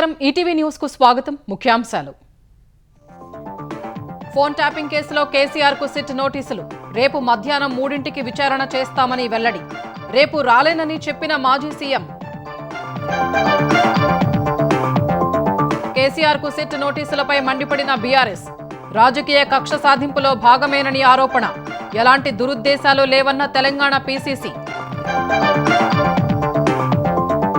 నమస్కారం ETV news కు స్వాగతం ముఖ్యాంశాలు ఫోన్ ట్యాపింగ్ కేసులో కేసీఆర్ కు సిట్ నోటీసులు రేపు మధ్యాహ్నం 3ంటికి విచారణ చేస్తామని వెల్లడి రేపు రాలేనని చెప్పిన మాజీ సీఎం కేసీఆర్ కు సిట్ నోటీసులపై మండిపడిన బీఆర్ఎస్ రాజకీయ కక్ష సాధింపులో భాగమేనని ఆరోపణ ఎలాంటి దురుద్దేశాలు లేవన్న తెలంగాణ పీసీసీ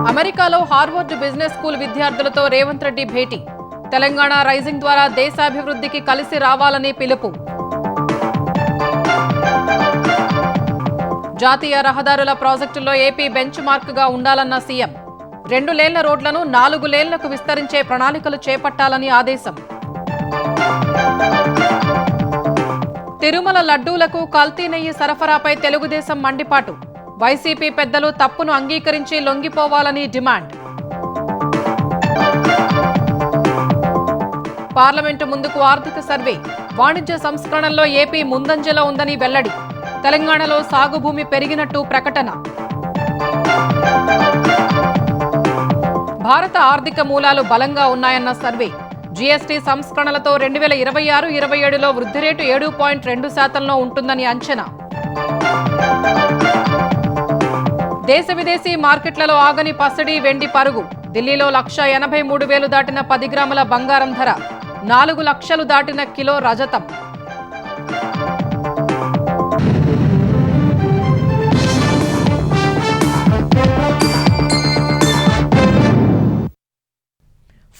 అమెరికాలో హార్వర్డ్ బిజినెస్ స్కూల్ విద్యార్థులతో రేవంత్ రెడ్డి భేటీ తెలంగాణ రైజింగ్ ద్వారా దేశాభివృద్ధికి కలిసి రావాలని పిలుపు జాతీయ రహదారుల ప్రాజెక్టుల్లో ఏపీ బెంచ్ మార్క్ గా ఉండాలన్న సీఎం 2 లేన్ల రోడ్లను 4 లేన్లకు విస్తరించే ప్రణాళికలు చేపట్టాలని ఆదేశం తిరుమల లడ్డూలకు కల్తీ నెయ్యి సరఫరాపై తెలుగుదేశం మండిపాటు వైసీపీ పెద్దలు తప్పును అంగీకరించి లొంగిపోవాలని డిమాండ్ పార్లమెంటు ముందుకు ఆర్థిక సర్వే వాణిజ్య సంస్కరణల్లో ఏపీ ముందంజలో ఉందని వెల్లడి తెలంగాణలో సాగు భూమి పెరిగినట్టు ప్రకటన భారత ఆర్థిక మూలాలు బలంగా ఉన్నాయన్న సర్వే జీఎస్టీ సంస్కరణలతో 2026-27లో వృద్ధి రేటు 7.2% ఉంటుందని అంచనా దేశ విదేశీ మార్కెట్లలో ఆగని పసిడి వెండి పరుగు ఢిల్లీలో 1,83,000 దాటిన 10 గ్రాముల బంగారం ధర 4 లక్షలు దాటిన కిలో రజతం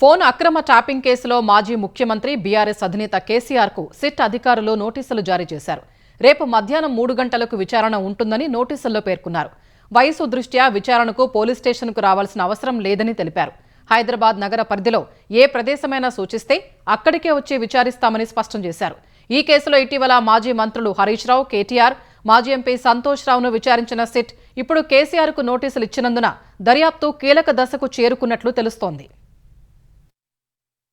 ఫోన్ అక్రమ ట్యాపింగ్ కేసులో మాజీ ముఖ్యమంత్రి బీఆర్ఎస్ అధినేత కేసీఆర్ కు సిట్ అధికారులు నోటీసులు జారీ చేశారు రేపు మధ్యాహ్నం 3 గంటలకు విచారణ ఉంటుందని నోటీసుల్లో పేర్కొన్నారు వయసు దృష్ట్యా విచారణకు పోలీస్ స్టేషన్కు రావాల్సిన అవసరం లేదని తెలిపారు హైదరాబాద్ నగర పరిధిలో ఏ ప్రదేశమైనా సూచిస్తే అక్కడికే వచ్చి విచారిస్తామని స్పష్టం చేశారు ఈ కేసులో ఇటీవల మాజీ మంత్రులు హరీష్ రావు కేటీఆర్ మాజీ ఎంపీ సంతోష్ రావును విచారించిన సిట్ ఇప్పుడు కేసీఆర్ కు నోటీసులు ఇచ్చినందున దర్యాప్తు కీలక దశకు చేరుకున్నట్లు తెలుస్తోంది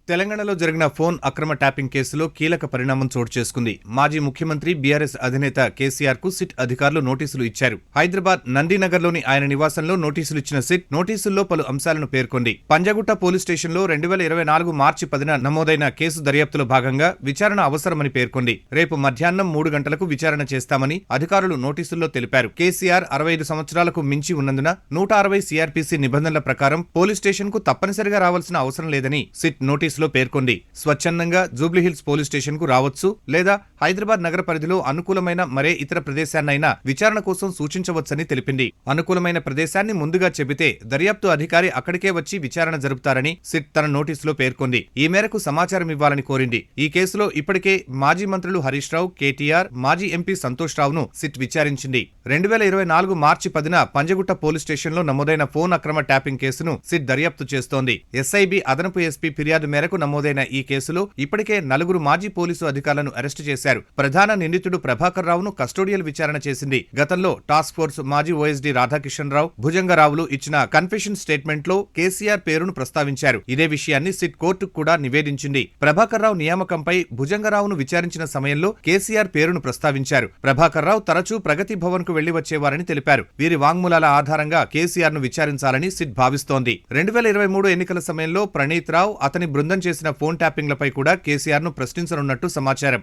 తెలంగాణలో జరిగిన ఫోన్ అక్రమ ట్యాపింగ్ కేసులో కీలక పరిణామం చోటు చేసుకుంది మాజీ ముఖ్యమంత్రి బీఆర్ఎస్ అధినేత కేసీఆర్ కు సిట్ అధికారులు నోటీసులు ఇచ్చారు హైదరాబాద్ నందినగర్లోని ఆయన నివాసంలో నోటీసులు ఇచ్చిన సిట్ నోటీసుల్లో పలు అంశాలను పేర్కొంది పంజగుట్ట పోలీస్ స్టేషన్లో 2024 మార్చి 10న నమోదైన కేసు దర్యాప్తులో భాగంగా విచారణ అవసరమని పేర్కొంది రేపు మధ్యాహ్నం 3 గంటలకు విచారణ చేస్తామని అధికారులు నోటీసుల్లో తెలిపారు కేసీఆర్ 65 సంవత్సరాలకు మించి ఉన్నందున 160 సిఆర్పీసీ నిబంధనల ప్రకారం పోలీస్ స్టేషన్ కు తప్పనిసరిగా రావాల్సిన అవసరం లేదని సిట్ నోటీసులో పేర్కొంది స్వచ్ఛందంగా జూబ్లీహిల్స్ పోలీస్ స్టేషన్ కు రావచ్చు లేదా హైదరాబాద్ నగర పరిధిలో అనుకూలమైన మరే ఇతర ప్రదేశాన్నైనా విచారణ కోసం సూచించవచ్చని తెలిపింది అనుకూలమైన ప్రదేశాన్ని ముందుగా చెబితే దర్యాప్తు అధికారి అక్కడికే వచ్చి విచారణ జరుపుతారని సిట్ తన నోటీసులో పేర్కొంది ఈ మేరకు సమాచారం ఇవ్వాలని కోరింది ఈ కేసులో ఇప్పటికే మాజీ మంత్రులు హరీష్ రావు కేటీఆర్ మాజీ ఎంపీ సంతోష్ రావును సిట్ విచారించింది 2024 మార్చి 10న పంజగుట్ట పోలీస్ స్టేషన్లో నమోదైన ఫోన్ అక్రమ ట్యాపింగ్ కేసును సిట్ దర్యాప్తు చేస్తోంది ఎస్ఐబి అదనపు ఎస్పీ ఫిర్యాదు మేరకు నమోదైన ఈ కేసులో ఇప్పటికే 4 మాజీ పోలీసు అధికారులను అరెస్టు చేశారు ప్రధాన నిందితుడు ప్రభాకర్ రావును కస్టోడియల్ విచారణ చేసింది గతంలో టాస్క్ ఫోర్స్ మాజీ ఓఎస్డీ రాధాకిషన్ రావు భుజంగరావులు ఇచ్చిన కన్ఫెషన్ స్టేట్మెంట్ లో కేసీఆర్ పేరును ప్రస్తావించారు ఇదే విషయాన్ని సిట్ కోర్టుకు కూడా నివేదించింది ప్రభాకర్ రావు నియామకంపై భుజంగరావును విచారించిన సమయంలో కేసీఆర్ పేరును ప్రస్తావించారు ప్రభాకర్ రావు తరచూ ప్రగతి భవన్ కు వెళ్లి వచ్చేవారని తెలిపారు వీరి వాంగ్మూలాల ఆధారంగా కేసీఆర్ ను విచారించాలని సిట్ భావిస్తోంది 2023 ఎన్నికల సమయంలో ప్రణీత్ రావు అతని బృందం చేసిన ఫోన్ ట్యాపింగ్లపై కూడా కేసీఆర్ ను ప్రశ్నించనున్నట్టు సమాచారం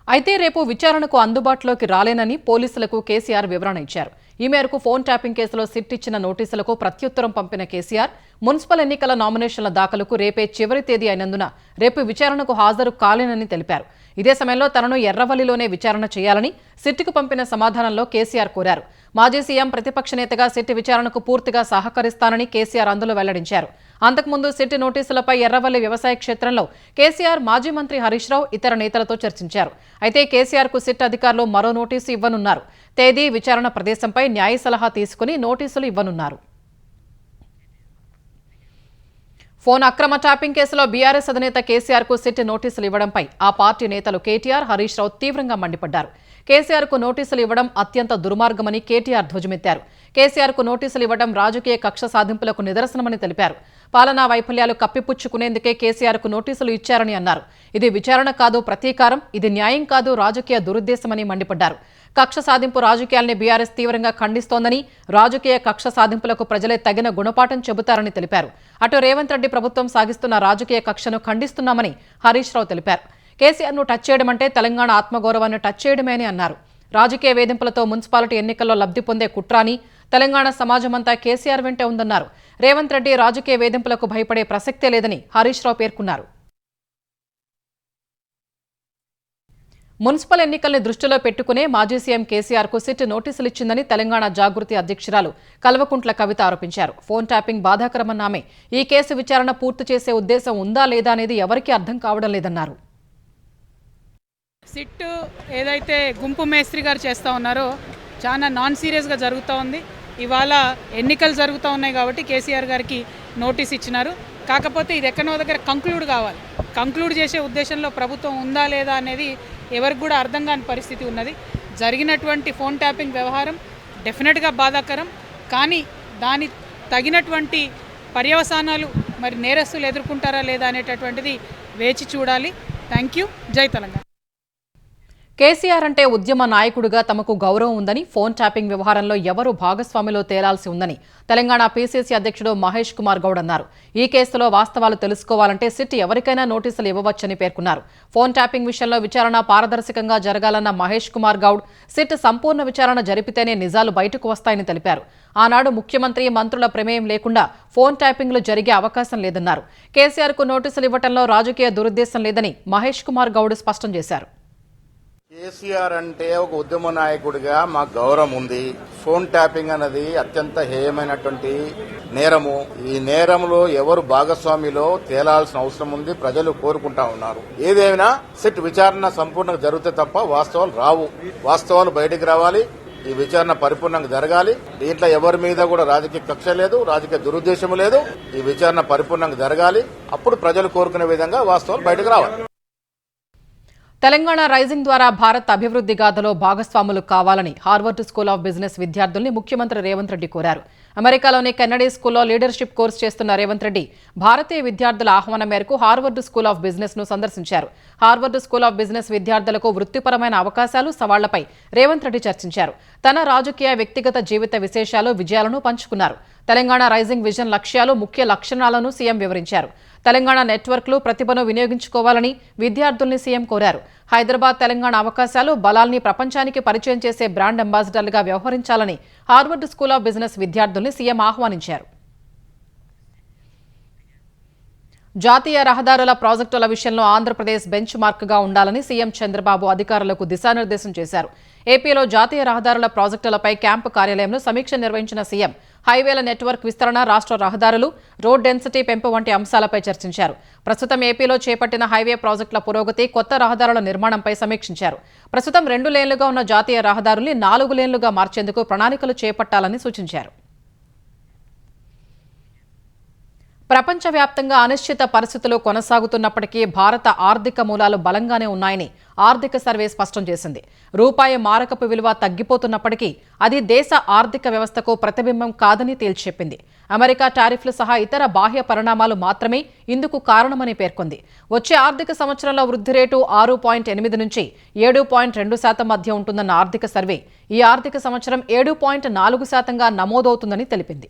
అయితే రేపు విచారణకు అందుబాటులోకి రాలేనని పోలీసులకు కేసీఆర్ వివరణ ఇచ్చారు ఈ మేరకు ఫోన్ ట్యాపింగ్ కేసులో సిట్ ఇచ్చిన నోటీసులకు ప్రత్యుత్తరం పంపిన కేసీఆర్ మున్సిపల్ ఎన్నికల నామినేషన్ల దాఖలుకు రేపే చివరి తేదీ అయినందున రేపు విచారణకు హాజరు కాలేనని తెలిపారు ఇదే సమయంలో తనను ఎర్రవల్లిలోనే విచారణ చేయాలని సిట్కు పంపిన సమాధానంలో కేసీఆర్ కోరారు మాజీ సీఎం ప్రతిపక్ష నేతగా సిట్ విచారణకు పూర్తిగా సహకరిస్తానని కేసీఆర్ అందులో వెల్లడించారు అంతకుముందు సిట్ నోటీసులపై ఎర్రవల్లి వ్యవసాయ క్షేత్రంలో కేసీఆర్ మాజీ మంత్రి హరీష్ రావు ఇతర నేతలతో చర్చించారు అయితే కేసీఆర్ కు సిట్ అధికారులు మరో నోటీసు ఇవ్వనున్నారు తేదీ విచారణ ప్రదేశంపై న్యాయ సలహా తీసుకుని నోటీసులు ఇవ్వనున్నారు ఫోన్ అక్రమ ట్యాపింగ్ కేసులో బీఆర్ఎస్ అధినేత కేసీఆర్ కు సిట్ నోటీసులు ఇవ్వడంపై ఆ పార్టీ నేతలు కేటీఆర్ హరీష్ రావు తీవ్రంగా మండిపడ్డారు కేసీఆర్ కు నోటీసులు ఇవ్వడం అత్యంత దుర్మార్గమని కేటీఆర్ ధ్వజమెత్తారు కేసీఆర్ కు నోటీసులు ఇవ్వడం రాజకీయ కక్ష సాధింపులకు నిదర్శనమని తెలిపారు పాలనా వైఫల్యాలు కప్పిపుచ్చుకునేందుకే కేసీఆర్ కు నోటీసులు ఇచ్చారని అన్నారు ఇది విచారణ కాదు ప్రతీకారం ఇది న్యాయం కాదు రాజకీయ దురుద్దేశమని మండిపడ్డారు కక్ష సాధింపు రాజకీయాల్ని బీఆర్ఎస్ తీవ్రంగా ఖండిస్తోందని, రాజకీయ కక్ష సాధింపులకు ప్రజలే తగిన గుణపాఠం చెబుతారని తెలిపారు. అటు రేవంత్ రెడ్డి ప్రభుత్వం సాగిస్తున్న రాజకీయ కక్షను ఖండిస్తున్నామని హరీష్ రావు తెలిపారు. కేసీఆర్ను టచ్ చేయడమంటే తెలంగాణ ఆత్మగౌరవాన్ని టచ్ చేయడమే అని అన్నారు. రాజకీయ వేధింపులతో మున్సిపాలిటీ ఎన్నికల్లో లబ్ధి పొందే కుట్రాని, తెలంగాణ సమాజమంతా కేసీఆర్ వెంటే ఉందన్నారు. రేవంత్ రెడ్డి రాజకీయ వేధింపులకు భయపడే ప్రసక్తే లేదని హరీష్ రావు పేర్కొన్నారు. మున్సిపల్ ఎన్నికల్ని దృష్టిలో పెట్టుకునే మాజీ సీఎం కేసీఆర్కు సిట్ నోటీసులు ఇచ్చిందని తెలంగాణ జాగృతి అధ్యక్షురాలు కల్వకుంట్ల కవిత ఆరోపించారు. ఫోన్ ట్యాపింగ్ బాధాకరమన్న ఆమె ఈ కేసు విచారణ పూర్తి చేసే ఉద్దేశం ఉందా లేదా అనేది ఎవరికీ అర్థం కావడం లేదన్నారు. సిట్ ఏదైతే గుంపు మేస్త్రి గారు చేస్తూ ఉన్నారో చాలా నాన్ సీరియస్గా జరుగుతూ ఉంది. ఇవాళ ఎన్నికలు జరుగుతూ ఉన్నాయి కాబట్టి కేసీఆర్ గారికి నోటీస్ ఇచ్చినారు. కాకపోతే ఇది ఎక్కడో దగ్గర కంక్లూడ్ కావాలి. కంక్లూడ్ చేసే ఉద్దేశంలో ప్రభుత్వం ఉందా లేదా అనేది ఎవరికి కూడా అర్థం కాని పరిస్థితి ఉన్నది. జరిగినటువంటి ఫోన్ ట్యాపింగ్ వ్యవహారం డెఫినెట్గా బాధాకరం. కానీ దాని తగినటువంటి పర్యవసానాలు మరి నేరస్తులు ఎదుర్కొంటారా లేదా అనేటటువంటిది వేచి చూడాలి. Thank you. జై తెలంగాణ. కేసీఆర్ అంటే ఉద్యమ నాయకుడిగా తమకు గౌరవం ఉందని, ఫోన్ ట్యాపింగ్ వ్యవహారంలో ఎవరు భాగస్వామిలో తేలాల్సి ఉందని తెలంగాణ పీసీసీ అధ్యక్షుడు మహేష్ కుమార్ గౌడ్ అన్నారు. ఈ కేసులో వాస్తవాలు తెలుసుకోవాలంటే సిట్ ఎవరికైనా నోటీసులు ఇవ్వవచ్చని పేర్కొన్నారు. ఫోన్ ట్యాపింగ్ విషయంలో విచారణ పారదర్శకంగా జరగాలన్న మహేష్ కుమార్ గౌడ్ సిట్ సంపూర్ణ విచారణ జరిపితేనే నిజాలు బయటకు వస్తాయని తెలిపారు. ఆనాడు ముఖ్యమంత్రి, మంత్రుల ప్రమేయం లేకుండా ఫోన్ ట్యాపింగ్లు జరిగే అవకాశం లేదన్నారు. కేసీఆర్కు నోటీసులు ఇవ్వడంలో రాజకీయ దురుద్దేశం లేదని మహేష్ కుమార్ గౌడ్ స్పష్టం చేశారు. కేసీఆర్ అంటే ఒక ఉద్యమ నాయకుడిగా మాకు గౌరవం ఉంది. ఫోన్ ట్యాపింగ్ అన్నది అత్యంత హేయమైనటువంటి నేరము. ఈ నేరంలో ఎవరు భాగస్వామిలో తేలాల్సిన అవసరం ఉంది. ప్రజలు కోరుకుంటా ఉన్నారు. ఏదేమైనా సిట్ విచారణ సంపూర్ణంగా జరిగితే తప్ప వాస్తవాలు రావు. వాస్తవాలు బయటికి రావాలి. ఈ విచారణ పరిపూర్ణంగా జరగాలి. దీంట్లో ఎవరి మీద కూడా రాజకీయ కక్ష లేదు, రాజకీయ దురుద్దేశం లేదు. ఈ విచారణ పరిపూర్ణంగా జరగాలి. అప్పుడు ప్రజలు కోరుకునే విధంగా వాస్తవాలు బయటకు రావాలి. తెలంగాణ రైజింగ్ ద్వారా భారత్ అభివృద్ధి గాథలో భాగస్వాములు కావాలని హార్వర్డ్ స్కూల్ ఆఫ్ బిజినెస్ విద్యార్థుల్ని ముఖ్యమంత్రి రేవంత్ రెడ్డి కోరారు. అమెరికాలోని కెన్నడీ స్కూల్లో లీడర్షిప్ కోర్సు చేస్తున్న రేవంత్ రెడ్డి భారతీయ విద్యార్థుల ఆహ్వానం మేరకు హార్వర్డ్ స్కూల్ ఆఫ్ బిజినెస్ ను సందర్శించారు. హార్వర్డ్ స్కూల్ ఆఫ్ బిజినెస్ విద్యార్థులకు వృత్తిపరమైన అవకాశాలు, సవాళ్లపై రేవంత్ రెడ్డి చర్చించారు. తన రాజకీయ, వ్యక్తిగత జీవిత విశేషాలు, విజయాలను పంచుకున్నారు. తెలంగాణ రైజింగ్ విజన్ లక్ష్యాలు, ముఖ్య లక్షణాలను సీఎం వివరించారు. తెలంగాణ నెట్వర్క్లు, ప్రతిభను వినియోగించుకోవాలని విద్యార్థుల్ని సీఎం కోరారు. హైదరాబాద్ తెలంగాణ అవకాశాలు, బలాల్ని ప్రపంచానికి పరిచయం చేసే బ్రాండ్ అంబాసిడర్లుగా వ్యవహరించాలని హార్వర్డ్ స్కూల్ ఆఫ్ బిజినెస్ విద్యార్థుల్ని సీఎం ఆహ్వానించారు. జాతీయ రహదారుల ప్రాజెక్టుల విషయంలో ఆంధ్రప్రదేశ్ బెంచ్ మార్క్గా ఉండాలని సీఎం చంద్రబాబు అధికారులకు దిశానిర్దేశం చేశారు. ఏపీలో జాతీయ రహదారుల ప్రాజెక్టులపై క్యాంపు కార్యాలయంలో సమీక్ష నిర్వహించిన సీఎం హైవేల నెట్వర్క్ విస్తరణ, రాష్ట్ర రహదారులు, రోడ్ డెన్సిటీ పెంపు వంటి అంశాలపై చర్చించారు. ప్రస్తుతం ఏపీలో చేపట్టిన హైవే ప్రాజెక్టుల పురోగతి, కొత్త రహదారుల నిర్మాణంపై సమీక్షించారు. ప్రస్తుతం 2 లేన్లుగా ఉన్న జాతీయ రహదారుల్ని 4 లేన్లుగా మార్చేందుకు ప్రణాళికలు చేపట్టాలని సూచించారు. ప్రపంచవ్యాప్తంగా అనిశ్చిత పరిస్థితులు కొనసాగుతున్నప్పటికీ భారత ఆర్థిక మూలాలు బలంగానే ఉన్నాయని ఆర్థిక సర్వే స్పష్టం చేసింది. రూపాయి మారకపు విలువ తగ్గిపోతున్నప్పటికీ అది దేశ ఆర్థిక వ్యవస్థకు ప్రతిబింబం కాదని తేల్చెప్పింది. అమెరికా టారిఫ్లు సహా ఇతర బాహ్య పరిణామాలు మాత్రమే ఇందుకు కారణమని పేర్కొంది. వచ్చే ఆర్థిక సంవత్సరంలో వృద్ధి రేటు 6.8 నుంచి 7.2% మధ్య ఉంటుందన్న ఆర్థిక సర్వే ఈ ఆర్థిక సంవత్సరం 7.4%గా నమోదవుతుందని తెలిపింది.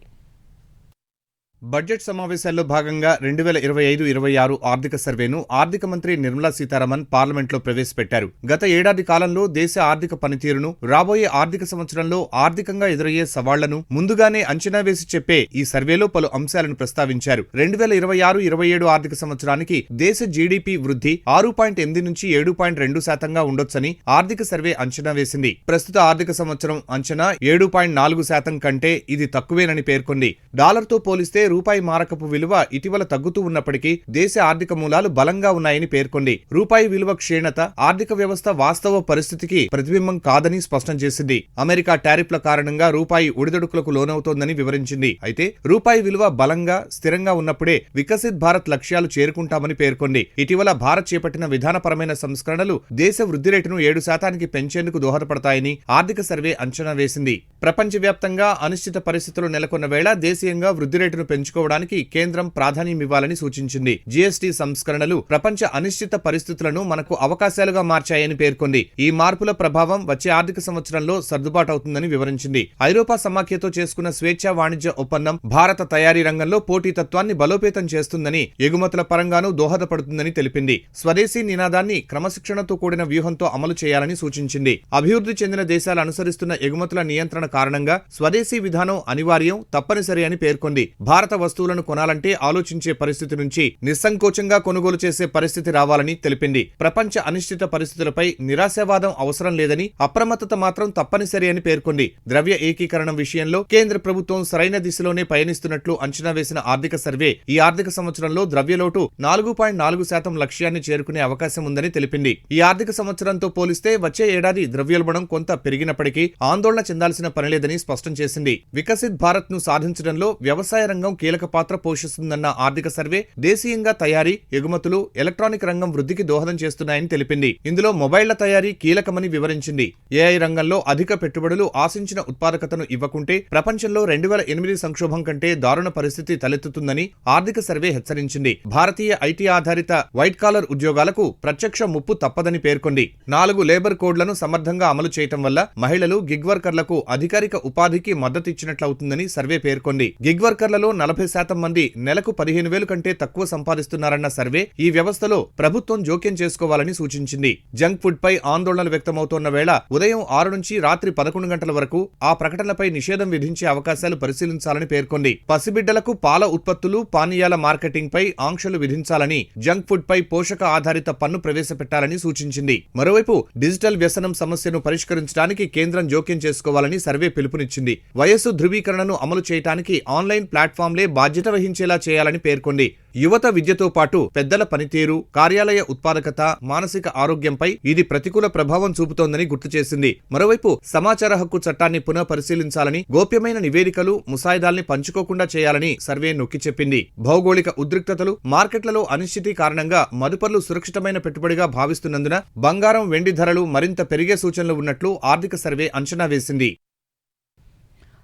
బడ్జెట్ సమావేశాల్లో భాగంగా 2025-26 ఆర్థిక సర్వేను ఆర్థిక మంత్రి నిర్మలా సీతారామన్ పార్లమెంట్లో ప్రవేశపెట్టారు. గత ఏడాది కాలంలో దేశ ఆర్థిక పనితీరును, రాబోయే ఆర్థిక సంవత్సరంలో ఆర్థికంగా ఎదురయ్యే సవాళ్లను ముందుగానే అంచనా వేసి చెప్పే ఈ సర్వేలో పలు అంశాలను ప్రస్తావించారు. 2026-27 ఆర్థిక సంవత్సరానికి దేశ జీడీపీ వృద్ధి 6.8 నుంచి 7.2%గా ఉండొచ్చని ఆర్థిక సర్వే అంచనా వేసింది. ప్రస్తుత ఆర్థిక సంవత్సరం అంచనా 7.4% కంటే ఇది తక్కువేనని పేర్కొంది. డాలర్తో పోలిస్తే రూపాయి మారకపు విలువ ఇటీవల తగ్గుతూ ఉన్నప్పటికీ దేశ ఆర్థిక మూలాలు బలంగా ఉన్నాయని పేర్కొంది. రూపాయి విలువ క్షీణత ఆర్థిక వ్యవస్థ వాస్తవ పరిస్థితికి ప్రతిబింబం కాదని స్పష్టం చేసింది. అమెరికా టారిఫ్ల కారణంగా రూపాయి ఒడిదొడుకులకు లోనవుతోందని వివరించింది. అయితే రూపాయి విలువ బలంగా, స్థిరంగా ఉన్నప్పుడే వికసిత్ భారత్ లక్ష్యాలు చేరుకుంటామని పేర్కొంది. ఇటీవల భారత్ చేపట్టిన విధానపరమైన సంస్కరణలు దేశ వృద్ధి రేటును 7% పెంచేందుకు దోహదపడతాయని ఆర్థిక సర్వే అంచనా వేసింది. ప్రపంచవ్యాప్తంగా అనిశ్చిత పరిస్థితులు నెలకొన్న వేళ దేశీయంగా వృద్ధి రేటును పెంచుకోవడానికి కేంద్రం ప్రాధాన్యమివ్వాలని సూచించింది. జీఎస్టీ సంస్కరణలు ప్రపంచ అనిశ్చిత పరిస్థితులను మనకు అవకాశాలుగా మార్చాయని పేర్కొంది. ఈ మార్పుల ప్రభావం వచ్చే ఆర్థిక సంవత్సరంలో సర్దుబాటవుతుందని వివరించింది. ఐరోపా సమాఖ్యతో చేసుకున్న స్వేచ్ఛా వాణిజ్య ఒప్పందం భారత తయారీ రంగంలో పోటీతత్వాన్ని బలోపేతం చేస్తుందని, ఎగుమతుల పరంగానూ దోహదపడుతుందని తెలిపింది. స్వదేశీ నినాదాన్ని క్రమశిక్షణతో కూడిన వ్యూహంతో అమలు చేయాలని సూచించింది. అభివృద్ధి చెందిన దేశాలు అనుసరిస్తున్న ఎగుమతుల నియంత్రణ కారణంగా స్వదేశీ విధానం అనివార్యం, తప్పనిసరి అని పేర్కొంది. భారత వస్తువులను కొనాలంటే ఆలోచించే పరిస్థితి నుంచి నిస్సంకోచంగా కొనుగోలు చేసే పరిస్థితి రావాలని తెలిపింది. ప్రపంచ అనిశ్చిత పరిస్థితులపై నిరాశావాదం అవసరం లేదని, అప్రమత్తత మాత్రం తప్పనిసరి అని పేర్కొంది. ద్రవ్య ఏకీకరణం విషయంలో కేంద్ర ప్రభుత్వం సరైన దిశలోనే పయనిస్తున్నట్లు అంచనా వేసిన ఆర్థిక సర్వే ఈ ఆర్థిక సంవత్సరంలో ద్రవ్యలోటు 4.4% లక్ష్యాన్ని చేరుకునే అవకాశం ఉందని తెలిపింది. ఈ ఆర్థిక సంవత్సరంతో పోలిస్తే వచ్చే ఏడాది ద్రవ్యోల్బణం కొంత పెరిగినప్పటికీ ఆందోళన చెందాల్సిన పనిలేదని స్పష్టం చేసింది. వికసిత్ భారత్ ను సాధించడంలో వ్యవసాయ రంగం కీలక పాత్ర పోషిస్తుందన్న ఆర్థిక సర్వే దేశీయంగా తయారీ, ఎగుమతులు, ఎలక్ట్రానిక్ రంగం వృద్ధికి దోహదం చేస్తున్నాయని తెలిపింది. ఇందులో మొబైళ్ల తయారీ కీలకమని వివరించింది. ఏఐ రంగంలో అధిక పెట్టుబడులు ఆశించిన ఉత్పాదకతను ఇవ్వకుంటే ప్రపంచంలో 2008 సంక్షోభం కంటే దారుణ పరిస్థితి తలెత్తుతుందని ఆర్థిక సర్వే హెచ్చరించింది. భారతీయ ఐటీ ఆధారిత వైట్ కాలర్ ఉద్యోగాలకు ప్రత్యక్ష ముప్పు తప్పదని పేర్కొంది. 4 లేబర్ కోడ్లను సమర్థంగా అమలు చేయటం వల్ల మహిళలు, గిగ్ వర్కర్లకు అధికారిక ఉపాధికి మద్దతిచ్చినట్లవుతుందని సర్వే పేర్కొంది. గిగ్ వర్కర్లలో 40% మంది నెలకు 15,000 కంటే తక్కువ సంపాదిస్తున్నారన్న సర్వే ఈ వ్యవస్థలో ప్రభుత్వం జోక్యం చేసుకోవాలని సూచించింది. జంక్ ఫుడ్ పై ఆందోళనలు వ్యక్తమవుతోన్న వేళ ఉదయం 6 నుంచి రాత్రి 11 గంటల వరకు ఆ ప్రకటనలపై నిషేధం విధించే అవకాశాలు పరిశీలించాలని పేర్కొంది. పసిబిడ్డలకు పాల ఉత్పత్తులు, పానీయాల మార్కెటింగ్ పై ఆంక్షలు విధించాలని, జంక్ ఫుడ్ పై పోషక ఆధారిత పన్ను ప్రవేశపెట్టాలని సూచించింది. మరోవైపు డిజిటల్ వ్యసనం సమస్యను పరిష్కరించడానికి కేంద్రం జోక్యం చేసుకోవాలని సర్వే పిలుపునిచ్చింది. వయస్సు ధృవీకరణను అమలు చేయడానికి ఆన్లైన్ ప్లాట్ఫామ్లే బాధ్యత వహించేలా చేయాలని పేర్కొంది. యువత విద్యతో పాటు పెద్దల పనితీరు, కార్యాలయ ఉత్పాదకత, మానసిక ఆరోగ్యంపై ఇది ప్రతికూల ప్రభావం చూపుతోందని గుర్తు చేసింది. మరోవైపు సమాచార హక్కు చట్టాన్ని పునః పరిశీలించాలని, గోప్యమైన నివేదికలు, ముసాయిదాల్ని పంచుకోకుండా చేయాలని సర్వే నొక్కి చెప్పింది. భౌగోళిక ఉద్రిక్తతలు, మార్కెట్లలో అనిశ్చితి కారణంగా మదుపర్లు సురక్షితమైన పెట్టుబడిగా భావిస్తున్నందున బంగారం, వెండి ధరలు మరింత పెరిగే సూచనలు ఉన్నట్లు ఆర్థిక సర్వే అంచనా వేసింది.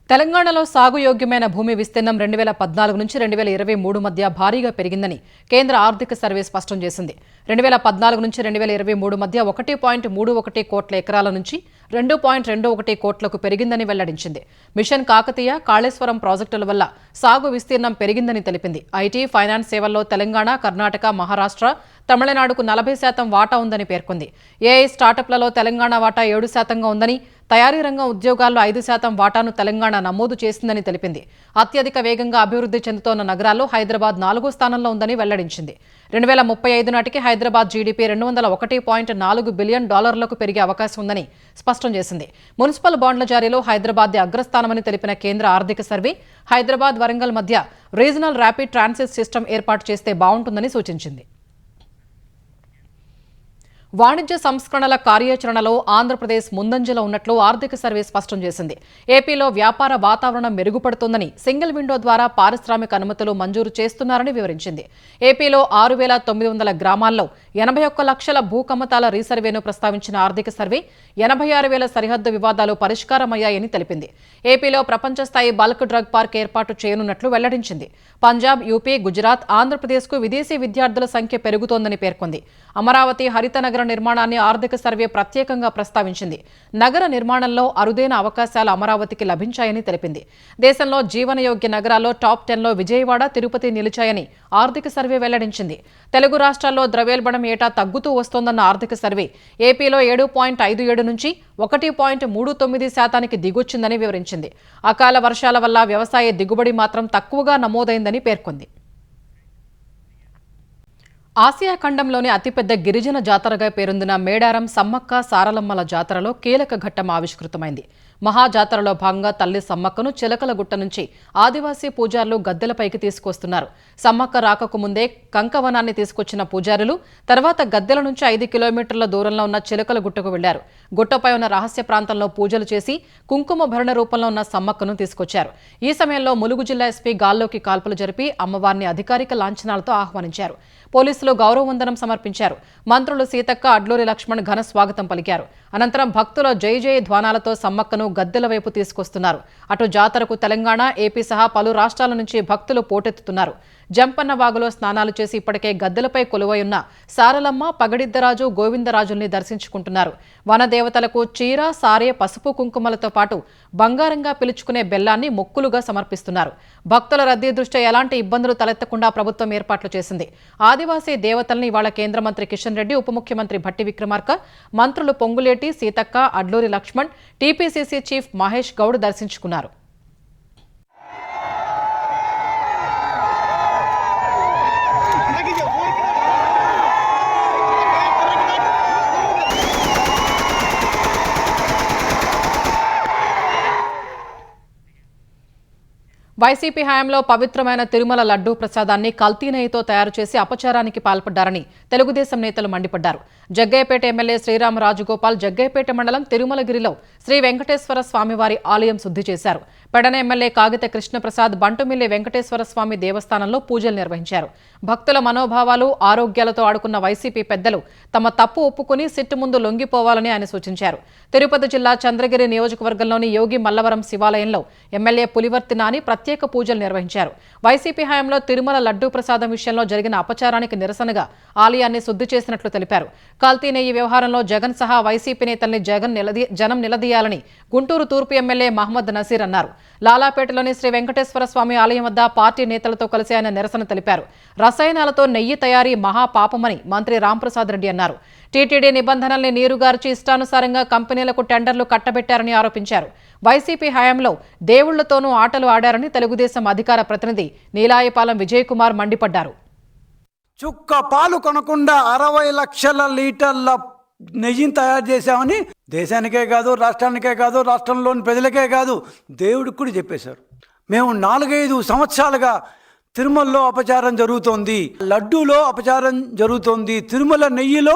తెలంగాణలో సాగు యోగ్యమైన భూమి విస్తీర్ణం 2014 నుంచి 2023 మధ్య భారీగా పెరిగిందని కేంద్ర ఆర్థిక సర్వే స్పష్టం చేసింది. 2014 నుంచి 2023 మధ్య 1.31 కోట్ల ఎకరాల నుంచి 2.21 కోట్లకు పెరిగిందని వెల్లడించింది. మిషన్ కాకతీయ, కాళేశ్వరం ప్రాజెక్టుల వల్ల సాగు విస్తీర్ణం పెరిగిందని తెలిపింది. ఐటీ, ఫైనాన్స్ సేవల్లో తెలంగాణ, కర్ణాటక, మహారాష్ట్ర, తమిళనాడుకు 40% వాటా ఉందని పేర్కొంది. ఏఐ స్టార్టప్లలో తెలంగాణ వాటా 7%గా ఉందని, తయారీ రంగం ఉద్యోగాల్లో 5% వాటాను తెలంగాణ నమోదు చేసిందని తెలిపింది. అత్యధిక వేగంగా అభివృద్ధి చెందుతోన్న నగరాల్లో హైదరాబాద్ 4వ స్థానంలో ఉందని వెల్లడించింది. 2035 నాటికి హైదరాబాద్ జీడీపీ $201.4 బిలియన్ పెరిగే అవకాశం ఉందని స్పష్టం చేసింది. మున్సిపల్ బాండ్ల జారీలో హైదరాబాద్ అగ్రస్థానమని తెలిపిన కేంద్ర ఆర్థిక సర్వే హైదరాబాద్, వరంగల్ మధ్య రీజనల్ ర్యాపిడ్ ట్రాన్సిట్ సిస్టమ్ ఏర్పాటు చేస్తే బాగుంటుందని సూచించింది. వాణిజ్య సంస్కరణల కార్యాచరణలో ఆంధ్రప్రదేశ్ ముందంజలో ఉన్నట్లు ఆర్థిక సర్వే స్పష్టం చేసింది. ఏపీలో వ్యాపార వాతావరణం మెరుగుపడుతోందని, సింగిల్ విండో ద్వారా పారిశ్రామిక అనుమతులు మంజూరు చేస్తున్నారని వివరించింది. ఏపీలో 6,900 గ్రామాల్లో 81 లక్షల భూ కమ్మతాల రీసర్వేను ప్రస్తావించిన ఆర్థిక సర్వే 86,000 సరిహద్దు వివాదాలు పరిష్కారమయ్యాయని తెలిపింది. ఏపీలో ప్రపంచ స్థాయి బల్క్ డ్రగ్ పార్క్ ఏర్పాటు చేయనున్నట్లు వెల్లడించింది. పంజాబ్, యూపీ, గుజరాత్, ఆంధ్రప్రదేశ్కు విదేశీ విద్యార్థుల సంఖ్య పెరుగుతోందని పేర్కొంది. అమరావతి హరిత నగర నిర్మాణాన్ని ఆర్థిక సర్వే ప్రత్యేకంగా ప్రస్తావించింది. నగర నిర్మాణంలో అరుదైన అవకాశాలు అమరావతికి లభించాయని తెలిపింది. దేశంలో జీవనయోగ్య నగరాల్లో టాప్ 10లో విజయవాడ, తిరుపతి నిలిచాయని ఆర్థిక సర్వే వెల్లడించింది. తెలుగు రాష్ట్రాల్లో ద్రవ్యోల్బణం ఏటా తగ్గుతూ వస్తోందన్న ఆర్థిక సర్వే ఏపీలో 7.57 నుంచి 1.39% దిగొచ్చిందని వివరించింది. అకాల వర్షాల వల్ల వ్యవసాయ దిగుబడి మాత్రం తక్కువగా నమోదైందని పేర్కొంది. ఆసియా ఖండంలోని అతిపెద్ద గిరిజన జాతరగా పేరొందిన మేడారం సమ్మక్క సారలమ్మల జాతరలో కీలక ఘట్టం ఆవిష్కృతమైంది. మహాజాతరలో భాగంగా తల్లి సమ్మక్కను చిలకలగుట్ట నుంచి ఆదివాసీ పూజారులు గద్దెలపైకి తీసుకొస్తున్నారు. సమ్మక్క రాకకు ముందే కంకవనాన్ని తీసుకొచ్చిన పూజారులు తర్వాత గద్దెల నుంచి 5 కిలోమీటర్ల దూరంలో ఉన్న చిలకలగుట్టకు వెళ్లారు. గుట్టపై ఉన్న రహస్య ప్రాంతంలో పూజలు చేసి కుంకుమ భరణ రూపంలో ఉన్న సమ్మక్కను తీసుకొచ్చారు. ఈ సమయంలో ములుగు జిల్లా ఎస్పీ గాల్లోకి కాల్పులు జరిపి అమ్మవారిని అధికారిక లాంఛనాలతో ఆహ్వానించారు. పోలీసులు గౌరవ వందనం సమర్పించారు. మంత్రులు సీతక్క, అడ్లూరి లక్ష్మణ్ ఘన స్వాగతం పలికారు. అనంతరం భక్తుల జై జై ధ్వానాలతో సమ్మక్కను గద్దెల వైపు తీసుకొస్తున్నారు. అటు జాతరకు తెలంగాణ, ఏపీ సహా పలు రాష్ట్రాల నుంచి భక్తులు పోటెత్తుతున్నారు. జంపన్న వాగులో స్నానాలు చేసి ఇప్పటికే గద్దెలపై కొలువై ఉన్న సారలమ్మ, పగడిద్దరాజు, గోవిందరాజుల్ని దర్శించుకుంటున్నారు. వనదేవతలకు చీర, సారే, పసుపు కుంకుమలతో పాటు బంగారంగా పిలుచుకునే బెల్లాన్ని మొక్కులుగా సమర్పిస్తున్నారు. భక్తుల రద్దీ దృష్ట్యా ఎలాంటి ఇబ్బందులు తలెత్తకుండా ప్రభుత్వం ఏర్పాట్లు చేసింది. ఆదివాసీ దేవతల్ని ఇవాళ కేంద్ర మంత్రి కిషన్ రెడ్డి, ఉప ముఖ్యమంత్రి భట్టి విక్రమార్క, మంత్రులు పొంగులేటి, సీతక్క, అడ్లూరి లక్ష్మణ్, టీపీసీసీ చీఫ్ మహేష్ గౌడ్ దర్శించుకున్నారు. వైసీపీ హయాంలో పవిత్రమైన తిరుమల లడ్డూ ప్రసాదాన్ని కల్తీ నెయ్యితో తయారు చేసి అపచారానికి పాల్పడ్డారని తెలుగుదేశం నేతలు మండిపడ్డారు. జగ్గయ్యపేట ఎమ్మెల్యే శ్రీరామ రాజగోపాల్ జగ్గయ్యపేట మండలం తిరుమలగిరిలో శ్రీ వెంకటేశ్వర స్వామివారి ఆలయం శుద్ధి చేశారు. పెడన ఎమ్మెల్యే కాగిత కృష్ణప్రసాద్ బంటుమిల్లి వెంకటేశ్వర స్వామి దేవస్థానంలో పూజలు నిర్వహించారు. భక్తుల మనోభావాలు, ఆరోగ్యాలతో ఆడుకున్న వైసీపీ పెద్దలు తమ తప్పు ఒప్పుకుని సిట్టు ముందు లొంగిపోవాలని ఆయన సూచించారు. తిరుపతి జిల్లా చంద్రగిరి నియోజకవర్గంలోని యోగి మల్లవరం శివాలయంలో ఎమ్మెల్యే పులివర్తి నాని ప్రత్యేక పూజలు నిర్వహించారు. వైసీపీ హయాంలో తిరుమల లడ్డూ ప్రసాదం విషయంలో జరిగిన అపచారానికి నిరసనగా ఆలయాన్ని శుద్ధి చేసినట్లు తెలిపారు. కల్తీ నెయ్యి వ్యవహారంలో జగన్ సహా వైసీపీ నేతల్ని జనం నిలదీయాలని గుంటూరు తూర్పు ఎమ్మెల్యే మహమ్మద్ నసీర్ అన్నారు. లాలాపేటలోని శ్రీ వెంకటేశ్వర స్వామి ఆలయం వద్ద పార్టీ నేతలతో కలిసి ఆయన నిరసన తెలిపారు. రసాయనాలతో నెయ్యి తయారీ మహాపాపమని మంత్రి రాంప్రసాద్ రెడ్డి అన్నారు. టీటీడీ నిబంధనల్ని నీరుగార్చి ఇష్టానుసారంగా కంపెనీలకు టెండర్లు కట్టబెట్టారని ఆరోపించారు. వైసీపీ హయాంలో దేవుళ్లతోనూ ఆటలు ఆడారని తెలుగుదేశం అధికార ప్రతినిధి నీలాయపాలెం విజయ్ కుమార్ మండిపడ్డారు. చుక్క పాలు కొనకుండా 60 లక్షల లీటర్ల నెయ్యిని తయారు చేశామని దేశానికే కాదు, రాష్ట్రానికే కాదు, రాష్ట్రంలోని ప్రజలకే కాదు, దేవుడికి కూడా చెప్పేశారు. మేము 4-5 సంవత్సరాలుగా తిరుమలలో అపచారం జరుగుతోంది, లడ్డూలో అపచారం జరుగుతోంది, తిరుమల నెయ్యిలో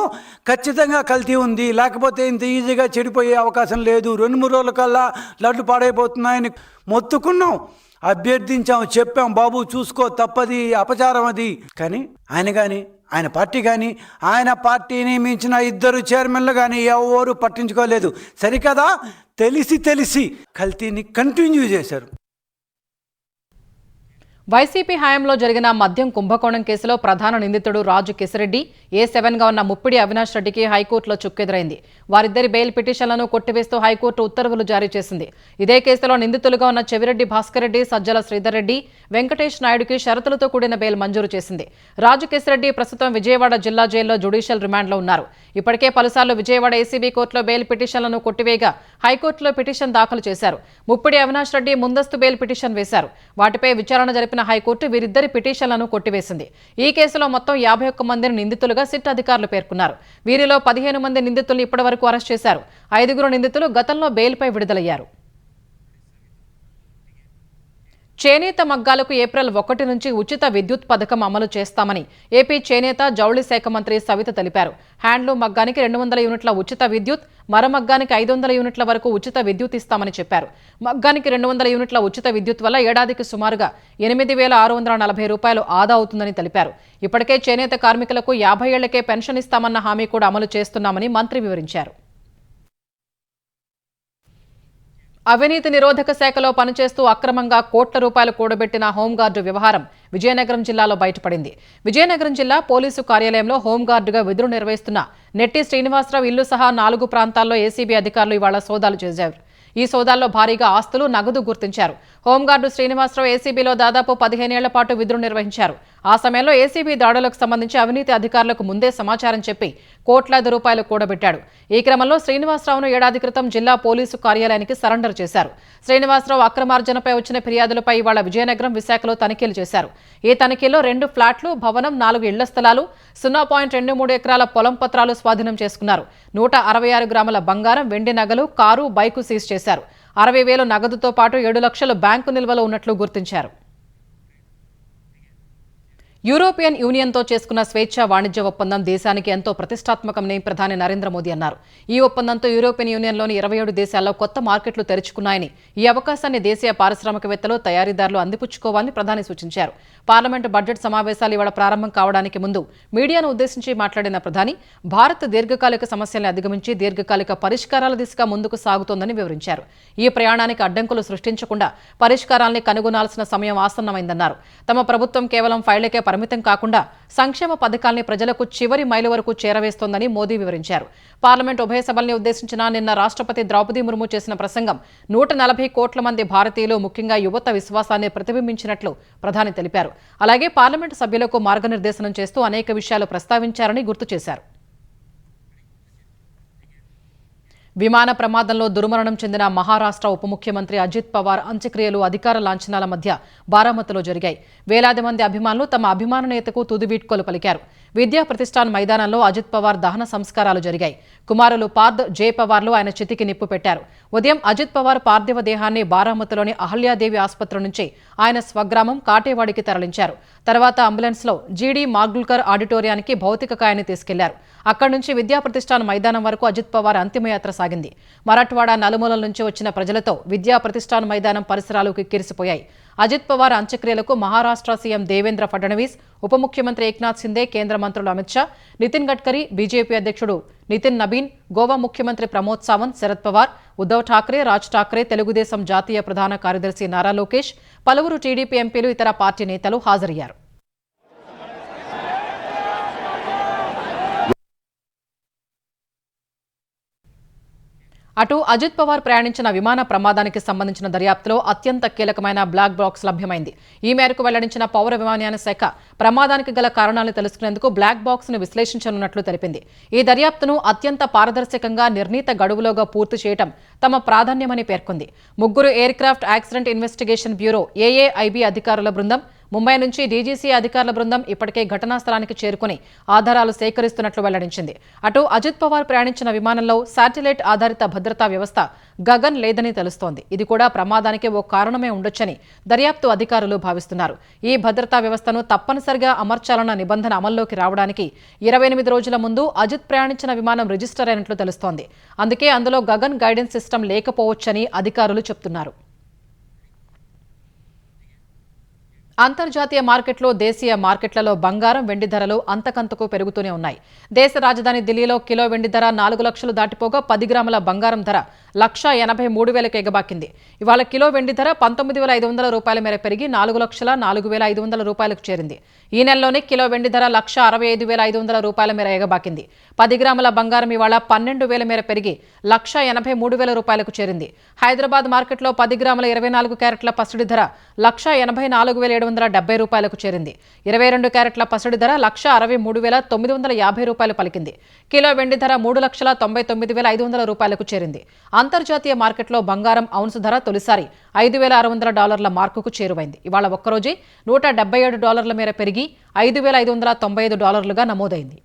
ఖచ్చితంగా కల్తీ ఉంది, లేకపోతే ఇంత ఈజీగా చెడిపోయే అవకాశం లేదు, 2-3 రోజుల కల్లా లడ్డు పాడైపోతున్నాయని మొత్తుకున్నాం, అభ్యర్థించాం, చెప్పాం, బాబు చూసుకో తప్పది, అపచారం అది. కానీ ఆయన పార్టీ కానీ ఆయన పార్టీని మించిన 2 చైర్మన్లు కానీ ఎవరు పట్టించుకోలేదు. సరికదా తెలిసి కల్తీని కంటిన్యూ చేశారు. వైసీపీ హయాంలో జరిగిన మద్యం కుంభకోణం కేసులో ప్రధాన నిందితుడు రాజు కిసిరెడ్డి, A7గా ఉన్న ముప్పిడి అవినాష్ రెడ్డికి హైకోర్టులో చుక్కెదురైంది. వారిద్దరి బెయిల్ పిటిషన్లను కొట్టివేస్తూ హైకోర్టు ఉత్తర్వులు జారీ చేసింది. ఇదే కేసులో నిందితులుగా ఉన్న చెవిరెడ్డి భాస్కర్ రెడ్డి, సజ్జల శ్రీధర్ రెడ్డి, వెంకటేష్ నాయుడుకి షరతులతో కూడిన బెయిల్ మంజూరు చేసింది. రాజు కిసిరెడ్డి ప్రస్తుతం విజయవాడ జిల్లా జైల్లో జ్యుడిషియల్ రిమాండ్లో ఉన్నారు. ఇప్పటికే పలుసార్లు విజయవాడ ఏసీబీ కోర్టులో బెయిల్ పిటిషన్లను కొట్టివేయగా హైకోర్టులో పిటిషన్ దాఖలు చేశారు. ముప్పిడి అవినాష్ రెడ్డి ముందస్తు బెయిల్ పిటిషన్ వేశారు. వాటిపై విచారణ జరిపిన హైకోర్టు వీరిద్దరి పిటిషన్లను కొట్టివేసింది. ఈ కేసులో మొత్తం 51 మందిని నిందితులుగా సిట్ అధికారులు పేర్కొన్నారు. వీరిలో 15 మంది నిందితులను ఇప్పటివరకు అరెస్ట్ చేశారు. 5 నిందితులు గతంలో బెయిల్పై విడుదలయ్యారు. చేనేత మగ్గాలకు ఏప్రిల్ 1 నుంచి ఉచిత విద్యుత్ పథకం అమలు చేస్తామని ఏపీ చేనేత జౌళి శాఖ మంత్రి సవిత తెలిపారు. హ్యాండ్లూమ్ మగ్గానికి 200 యూనిట్ల ఉచిత విద్యుత్, మర మగ్గానికి 500 యూనిట్ల వరకు ఉచిత విద్యుత్ ఇస్తామని చెప్పారు. మగ్గానికి 200 యూనిట్ల ఉచిత విద్యుత్ వల్ల ఏడాదికి సుమారుగా 8,640 రూపాయలు ఆదా అవుతుందని తెలిపారు. ఇప్పటికే చేనేత కార్మికులకు 50 ఏళ్లకే పెన్షన్ ఇస్తామన్న హామీ కూడా అమలు చేస్తున్నామని మంత్రి వివరించారు. అవినీతి నిరోధక శాఖలో పనిచేస్తూ అక్రమంగా కోట్ల రూపాయలు కూడబెట్టిన హోంగార్డు వ్యవహారం విజయనగరం జిల్లాలో బయటపడింది. విజయనగరం జిల్లా పోలీసు కార్యాలయంలో హోంగార్డుగా విధులు నిర్వహిస్తున్న నెట్టి శ్రీనివాసరావు ఇల్లు సహా 4 ప్రాంతాల్లో ఏసీబీ అధికారులు ఇవాళ సోదాలు చేశారు. ఈ సోదాల్లో భారీగా ఆస్తులు, నగదు గుర్తించారు. హోంగార్డు శ్రీనివాసరావు ఏసీబీలో దాదాపు 15 ఏళ్ల పాటు విధులు నిర్వహించారు. ఆ సమయంలో ఏసీబీ దాడులకు సంబంధించి అవినీతి అధికారులకు ముందే సమాచారం చెప్పి కోట్లాది రూపాయలు కూడబెట్టాడు. ఈ క్రమంలో శ్రీనివాసరావును ఏడాది క్రితం జిల్లా పోలీసు కార్యాలయానికి సరెండర్ చేశారు. శ్రీనివాసరావు అక్రమార్జనపై వచ్చిన ఫిర్యాదులపై ఇవాళ విజయనగరం, విశాఖలో తనిఖీలు చేశారు. ఈ తనిఖీల్లో 2 ఫ్లాట్లు, భవనం, 4 ఇళ్ల స్థలాలు, 0.23 ఎకరాల పొలం పత్రాలు స్వాధీనం చేసుకున్నారు. 166 గ్రాముల బంగారం, వెండి నగలు, కారు, బైకు సీజ్ చేశారు. 60,000 నగదుతో పాటు 7 లక్షలు బ్యాంకు నిల్వలో ఉన్నట్లు గుర్తించారు. యూరోపియన్ యూనియన్తో చేసుకున్న స్వేచ్ఛా వాణిజ్య ఒప్పందం దేశానికి ఎంతో ప్రతిష్టాత్మకమని ప్రధాని నరేంద్ర మోదీ అన్నారు. ఈ ఒప్పందంతో యూరోపియన్ యూనియన్లోని 27 దేశాల్లో కొత్త మార్కెట్లు తెరుచుకున్నాయని, ఈ అవకాశాన్ని దేశీయ పారిశ్రామికవేత్తలు, తయారీదారులు అందిపుచ్చుకోవాలని ప్రధాని సూచించారు. పార్లమెంటు బడ్జెట్ సమావేశాలు ఇవాళ ప్రారంభం కావడానికి ముందు మీడియాను ఉద్దేశించి మాట్లాడిన ప్రధాని భారత్ దీర్ఘకాలిక సమస్యల్ని అధిగమించి దీర్ఘకాలిక పరిష్కారాల దిశగా ముందుకు సాగుతోందని వివరించారు. ఈ ప్రయాణానికి అడ్డంకులు సృష్టించకుండా పరిష్కారాల్ని కనుగొనాల్సిన సమయం ఆసన్నమైందన్నారు. తమ ప్రభుత్వం కేవలం ఫైళ్లకే పరిమితం కాకుండా సంక్షేమ పథకాల్ని ప్రజలకు చివరి మైలు వరకు చేరవేస్తోందని మోదీ వివరించారు. పార్లమెంట్ ఉభయ సభల్ని ఉద్దేశించిన నిన్న రాష్ట్రపతి ద్రౌపది ముర్ము చేసిన ప్రసంగం 140 కోట్ల మంది భారతీయులు, ముఖ్యంగా యువత విశ్వాసాన్ని ప్రతిబింబించినట్లు ప్రధాని తెలిపారు. అలాగే పార్లమెంటు సభ్యులకు మార్గనిర్దేశనం చేస్తూ అనేక విషయాలు ప్రస్తావించారని గుర్తు చేశారు. విమాన ప్రమాదంలో దుర్మరణం చెందిన మహారాష్ట్ర ఉప ముఖ్యమంత్రి అజిత్ పవార్ అంత్యక్రియలు అధికార లాంఛనాల మధ్య బారామతిలో జరిగాయి. వేలాది మంది అభిమానులు తమ అభిమాన నేతకు తుది వీడ్కోలు పలికారు. విద్యా ప్రతిష్టాన్ మైదానంలో అజిత్ పవార్ దహన సంస్కారాలు జరిగాయి. కుమారులు పార్థ్, జే పవార్లు ఆయన చితికి నిప్పు పెట్టారు. ఉదయం అజిత్ పవార్ పార్థివ దేహాన్ని బారామతిలోని అహల్యాదేవి ఆసుపత్రి నుంచి ఆయన స్వగ్రామం కాటేవాడికి తరలించారు. తర్వాత అంబులెన్స్లో జీడీ మాగ్లుకర్ ఆడిటోరియానికి భౌతిక కాయాన్ని తీసుకెళ్లారు. అక్కడి నుంచి విద్యా ప్రతిష్టాన్ మైదానం వరకు అజిత్ పవార్ అంతిమయాత్ర సాగింది. మరాఠ్వాడా నలుమూలల నుంచి వచ్చిన ప్రజలతో విద్యా ప్రతిష్టాన్ మైదానం పరిసరాలు కిక్కిరిసిపోయాయి. అజిత్ పవార్ అంత్యక్రియలకు మహారాష్ట్ర సీఎం దేవేంద్ర ఫడ్నవీస్, ఉప ముఖ్యమంత్రి ఏక్నాథ్ సిందే, కేంద్ర మంత్రులు అమిత్ షా, నితిన్ గడ్కరీ, బీజేపీ అధ్యక్షుడు నితిన్ నబీన్, గోవా ముఖ్యమంత్రి ప్రమోద్ సావంత్, శరద్ పవార్, ఉద్దవ్ ఠాక్రే, రాజ్ ఠాక్రే, తెలుగుదేశం జాతీయ ప్రధాన కార్యదర్శి నారా లోకేష్, పలువురు టీడీపీ ఎంపీలు, ఇతర పార్టీ నేతలు హాజరయ్యారు. అటు అజిత్ పవార్ ప్రయాణించిన విమాన ప్రమాదానికి సంబంధించిన దర్యాప్తులో అత్యంత కీలకమైన బ్లాక్ బాక్స్ లభ్యమైంది. ఈ మేరకు వెల్లడించిన పౌర విమానయాన శాఖ ప్రమాదానికి గల కారణాలను తెలుసుకునేందుకు బ్లాక్ బాక్స్ ను విశ్లేషించనున్నట్లు తెలిపింది. ఈ దర్యాప్తును అత్యంత పారదర్శకంగా, నిర్ణీత గడువులోగా పూర్తి చేయడం తమ ప్రాధాన్యమని పేర్కొంది. 3 aircraft accident investigation bureau AAIB అధికారుల బృందం, ముంబై నుంచి డీజీసీ అధికారుల బృందం ఇప్పటికే ఘటనా స్థలానికి చేరుకుని ఆధారాలు సేకరిస్తున్నట్లు వెల్లడించింది. అటు అజిత్ పవార్ ప్రయాణించిన విమానంలో శాటిలైట్ ఆధారిత భద్రతా వ్యవస్థ గగన్ లేదని తెలుస్తోంది. ఇది కూడా ప్రమాదానికి ఓ కారణమే ఉండొచ్చని దర్యాప్తు అధికారులు భావిస్తున్నారు. ఈ భద్రతా వ్యవస్థను తప్పనిసరిగా అమర్చాలన్న నిబంధన అమల్లోకి రావడానికి 28 రోజుల ముందు అజిత్ ప్రయాణించిన విమానం రిజిస్టర్ అయినట్లు తెలుస్తోంది. అందుకే అందులో గగన్ గైడెన్స్ సిస్టమ్ లేకపోవచ్చని అధికారులు చెబుతున్నారు. అంతర్జాతీయ మార్కెట్లో, దేశీయ మార్కెట్లలో బంగారం, వెండి ధరలు అంతకంతకు పెరుగుతూనే ఉన్నాయి. దేశ రాజధాని ఢిల్లీలో కిలో వెండి ధర 4 లక్షలు దాటిపోగా 10 గ్రాముల బంగారం ధర 1,83,000కు ఎగబాకింది. ఇవాళ కిలో వెండి ధర 19,500 రూపాయల మేర పెరిగి 4,04,500 రూపాయలకు చేరింది. ఈ నెలలోనే కిలో వెండి ధర 1,65,500 రూపాయల మేర ఎగబాకింది. 10 గ్రాముల బంగారం ఇవాళ 12,000 మేర పెరిగి 1,83,000 రూపాయలకు చేరింది. హైదరాబాద్ మార్కెట్లో 10 గ్రాముల 24 క్యారెట్ల పసిడి ధర 1,84,770 రూపాయలకు చేరింది. 22 క్యారెట్ల పసిడి ధర 1,63,950 రూపాయలు పలికింది. కిలో వెండి ధర 3,99,500 రూపాయలకు చేరింది. అంతర్జాతీయ మార్కెట్లో బంగారం ఔన్సు ధర తొలిసారి $5,600 మార్కుకు చేరువైంది. ఇవాళ ఒక్కరోజే $177 మేర పెరిగి $5,595గా నమోదైంది.